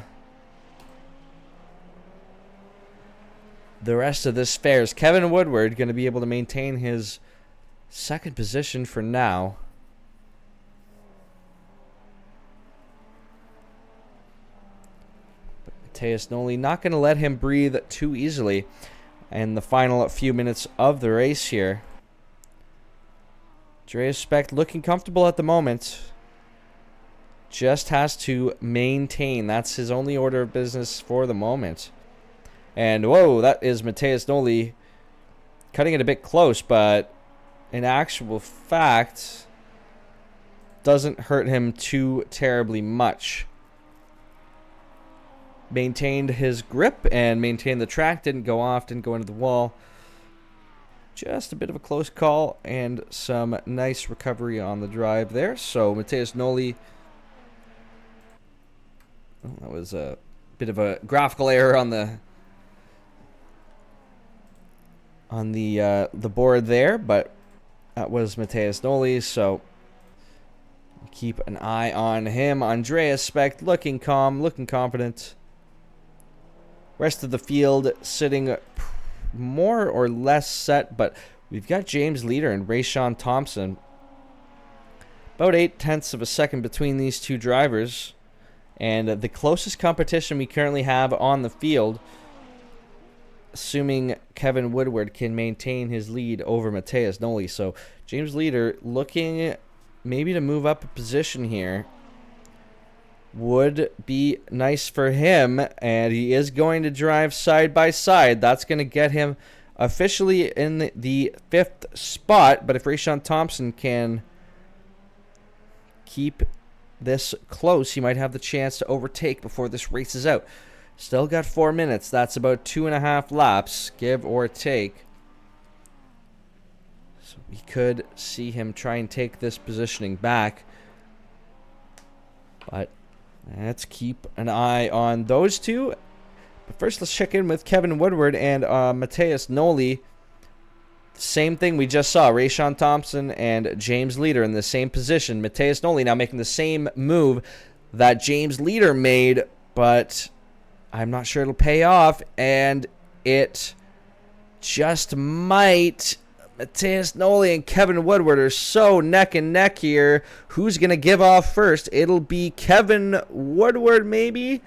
the rest of this fares. Kevin Woodward going to be able to maintain his second position for now. But Matheus Noli not going to let him breathe too easily. in the final few minutes of the race here. Andreas Specht looking comfortable at the moment. Just has to maintain. That's his only order of business for the moment. And whoa, that is Matheus Noli cutting it a bit close, but in actual fact, doesn't hurt him too terribly much. Maintained his grip and maintained the track. Didn't go off, didn't go into the wall. Just a bit of a close call and some nice recovery on the drive there. So Matheus Noli, that was a bit of a graphical error on the board there, but that was Matheus Noli. So keep an eye on him. Andreas Specht looking calm, looking confident. Rest of the field sitting more or less set, but we've got James Leader and Rayshawn Thompson. About 0.8 of a second between these two drivers. And the closest competition we currently have on the field, assuming Kevin Woodward can maintain his lead over Matheus Noli. So James Leader looking maybe to move up a position here. Would be nice for him, and he is going to drive side by side. That's going to get him officially in the 5th spot, but if Rayshawn Thompson can keep this close, he might have the chance to overtake before this race is out. Still got 4 minutes. That's about 2.5 laps, give or take. So we could see him try and take this positioning back, but let's keep an eye on those two. But first, let's check in with Kevin Woodward and Matheus Noli. Same thing we just saw. Rayshawn Thompson and James Leader in the same position. Matheus Noli now making the same move that James Leader made, but I'm not sure it'll pay off, and it just might. Matheus Noli and Kevin Woodward are so neck and neck here. Who's going to give off first? It'll be Kevin Woodward, maybe?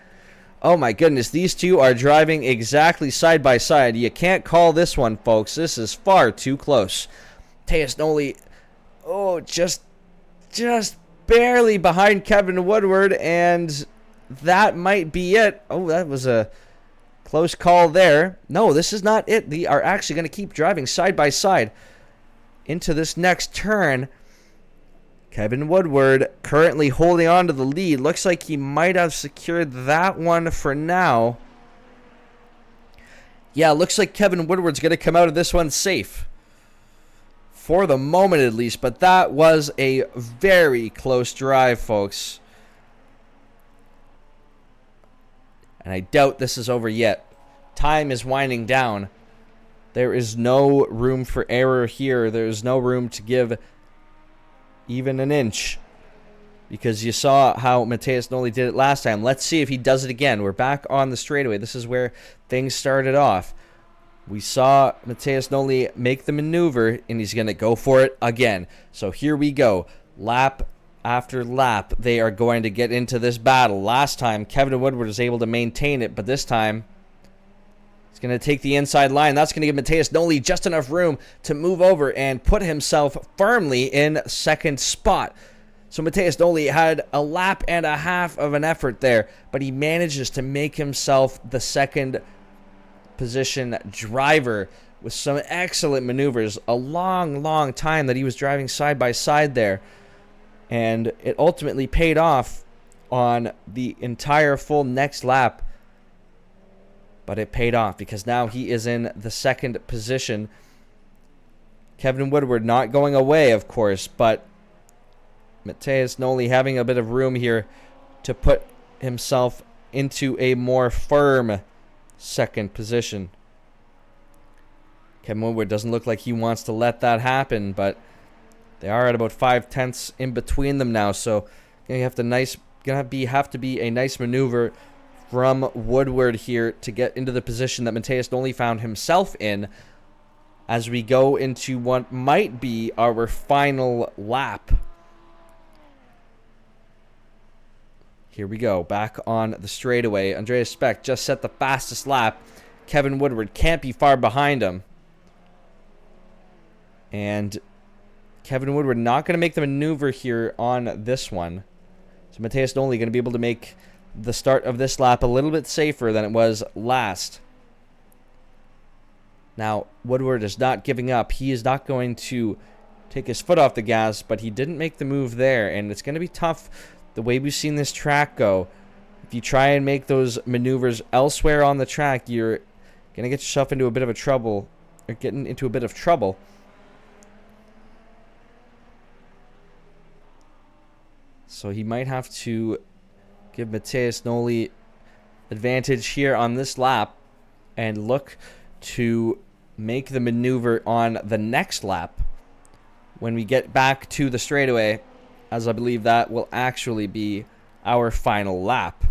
Oh my goodness, these two are driving exactly side by side. You can't call this one, folks. This is far too close. Matheus Noli, oh, just barely behind Kevin Woodward, and that might be it. Oh, that was a close call there. No, this is not it. They are actually going to keep driving side by side into this next turn. Kevin Woodward currently holding on to the lead. Looks like he might have secured that one for now. Yeah, looks like Kevin Woodward's going to come out of this one safe. For the moment at least. But that was a very close drive, folks. And I doubt this is over yet. Time is winding down. There is no room for error here. There is no room to give even an inch, because you saw how Matheus Noli did it last time. Let's see if he does it again. We're back on the straightaway. This is where things started off. We saw Matheus Noli make the maneuver, and he's going to go for it again. So here we go. Lap after lap, they are going to get into this battle. Last time, Kevin Woodward was able to maintain it, but this time, he's going to take the inside line. That's going to give Matheus Noli just enough room to move over and put himself firmly in second spot. So Matheus Noli had a lap and a half of an effort there, but he manages to make himself the second position driver with some excellent maneuvers. A long time that he was driving side by side there. And it ultimately paid off on the entire full next lap. But it paid off because now he is in the second position. Kevin Woodward not going away, of course, but Matheus Noli having a bit of room here to put himself into a more firm second position. Kevin Woodward doesn't look like he wants to let that happen, but they are at about 5/10 in between them now, so gonna have to be a nice maneuver from Woodward here to get into the position that Matheus Noli found himself in as we go into what might be our final lap. Here we go, back on the straightaway. Andreas Specht just set the fastest lap. Kevin Woodward can't be far behind him. And Kevin Woodward not going to make the maneuver here on this one. So Matheus Noli going to be able to make the start of this lap a little bit safer than it was last. Now, Woodward is not giving up. He is not going to take his foot off the gas, but he didn't make the move there, and it's going to be tough the way we've seen this track go. If you try and make those maneuvers elsewhere on the track, you're going to get yourself into a bit of trouble. So he might have to give Matheus Noli advantage here on this lap and look to make the maneuver on the next lap when we get back to the straightaway, as I believe that will actually be our final lap.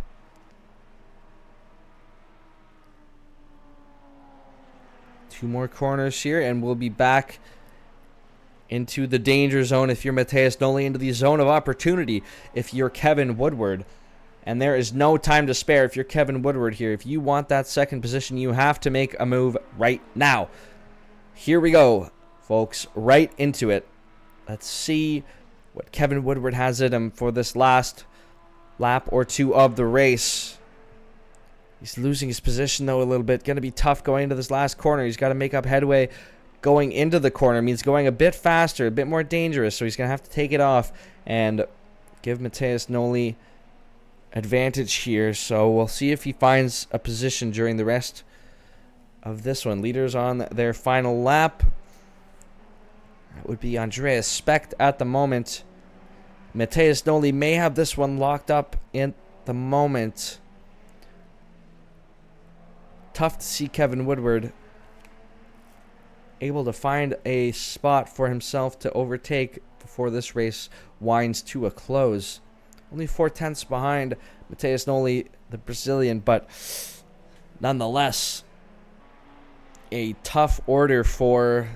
Two more corners here, and we'll be back into the danger zone if you're Matheus Noli, into the zone of opportunity if you're Kevin Woodward. And there is no time to spare if you're Kevin Woodward here. If you want that second position, you have to make a move right now. Here we go, folks, right into it. Let's see what Kevin Woodward has in him for this last lap or two of the race. He's losing his position, though, a little bit. Going to be tough going into this last corner. He's got to make up headway going into the corner. Means going a bit faster, a bit more dangerous. So he's going to have to take it off and give Matheus Noli advantage here. So we'll see if he finds a position during the rest of this one. Leaders on their final lap. That would be Andreas Specht at the moment. Matheus Noli may have this one locked up in the moment. Tough to see Kevin Woodward able to find a spot for himself to overtake before this race winds to a close. Only 4/10 behind Matheus Noli, the Brazilian, but nonetheless, a tough order for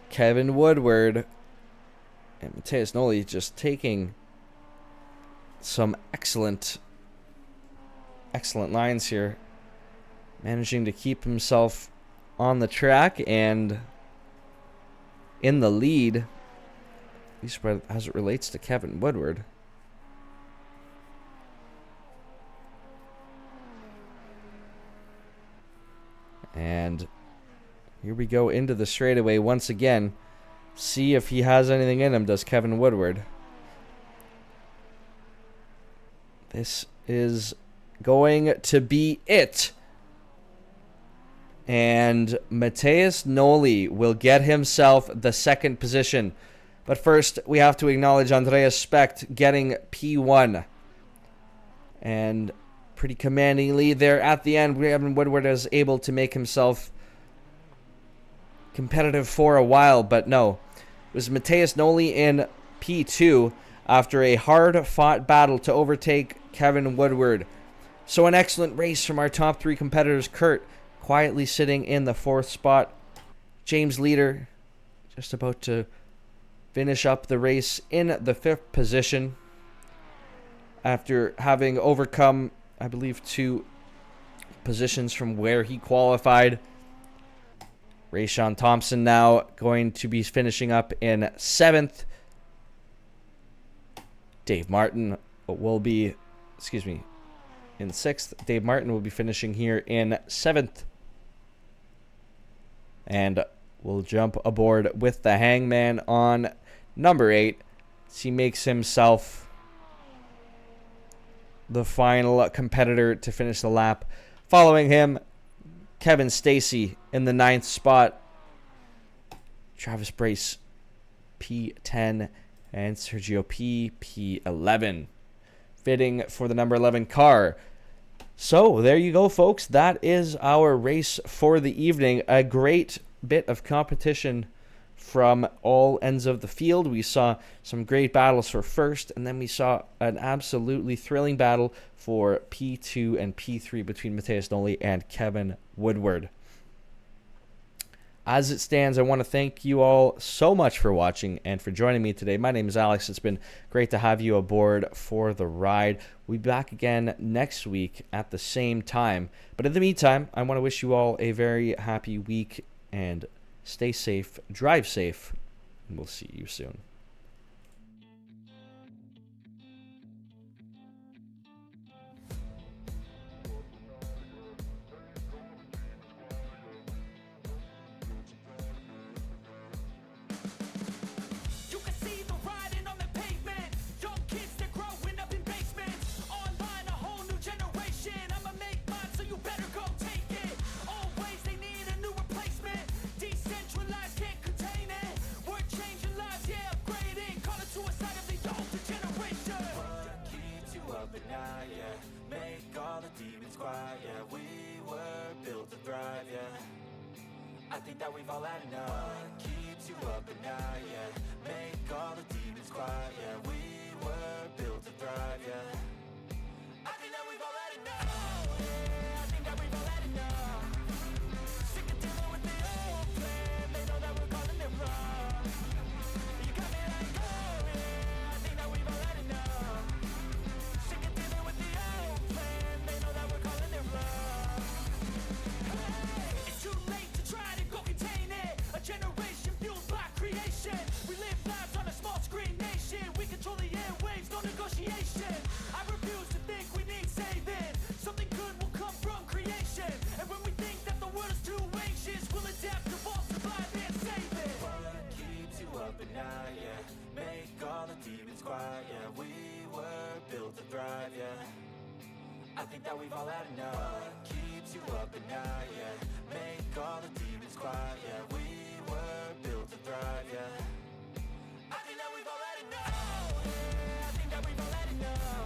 Kevin Woodward. And Matheus Noli just taking some excellent lines here. Managing to keep himself on the track and in the lead, at least as it relates to Kevin Woodward. And here we go into the straightaway once again. See if he has anything in him, does Kevin Woodward. This is going to be it. And Matheus Noli will get himself the second position. But first, we have to acknowledge Andreas Specht getting P1. And pretty commandingly there at the end, Kevin Woodward is able to make himself competitive for a while. But no, it was Matheus Noli in P2 after a hard-fought battle to overtake Kevin Woodward. So an excellent race from our top three competitors. Kurt quietly sitting in the fourth spot. James Leader just about to finish up the race in the fifth position after having overcome, I believe, 2 positions from where he qualified. Rayshawn Thompson now going to be finishing up in 7th. Dave Martin will be, in 6th. Dave Martin will be finishing here in 7th. And we'll jump aboard with the Hangman on number 8 as he makes himself the final competitor to finish the lap. Following him, Kevin Stacy in the 9th spot. Travis Brace, P10. And Sergio P, P11. Fitting for the number 11 car. So, there you go, folks. That is our race for the evening. A great bit of competition from all ends of the field. We saw some great battles for first, and then we saw an absolutely thrilling battle for P2 and P3 between Matheus Noli and Kevin Woodward. as it stands, I want to thank you all so much for watching and for joining me today. My name is Alex. It's been great to have you aboard for the ride. We'll be back again next week at the same time. But in the meantime, I want to wish you all a very happy week and stay safe, drive safe, and we'll see you soon. You can see the riding on the pavement. Young kids, they're growing up in basements. Online, a whole new generation. I'ma make mine, so you better go take it. Always, they need a new replacement. Decentralized, can't contain it. We're changing lives, yeah, upgrading. Call it suicide of the older generation. What keeps you up at night, yeah? Make all the demons quiet, yeah. We were built to thrive, yeah. I think that we've all had enough. What keeps you up at night, yeah? Make all the demons quiet, yeah. We were built to thrive, yeah. I think that we've all had enough. Yeah, I think that we've all had enough. Sick of dealing with the old plan. They know that we're calling it wrong. You got me like, oh yeah, I think that we've all had enough. Sick of dealing with the old plan. They know that we're calling it wrong. It's too late to try to go contain it. A generation fueled by creation. We live lives on a small screen nation. We control the airwaves, no negotiation. I refuse to think we need saving. Something good will come from creation. And when we think that the world is too anxious, we'll adapt, evolve, survive, and save it. What keeps you up at night, yeah? Make all the demons quiet, yeah. We were built to thrive, yeah. I think that we've all had enough. What keeps you up at night, yeah? Make all the demons quiet, yeah. We were built to thrive, yeah. I think that we've all had enough. Yeah, I think that we've all had enough.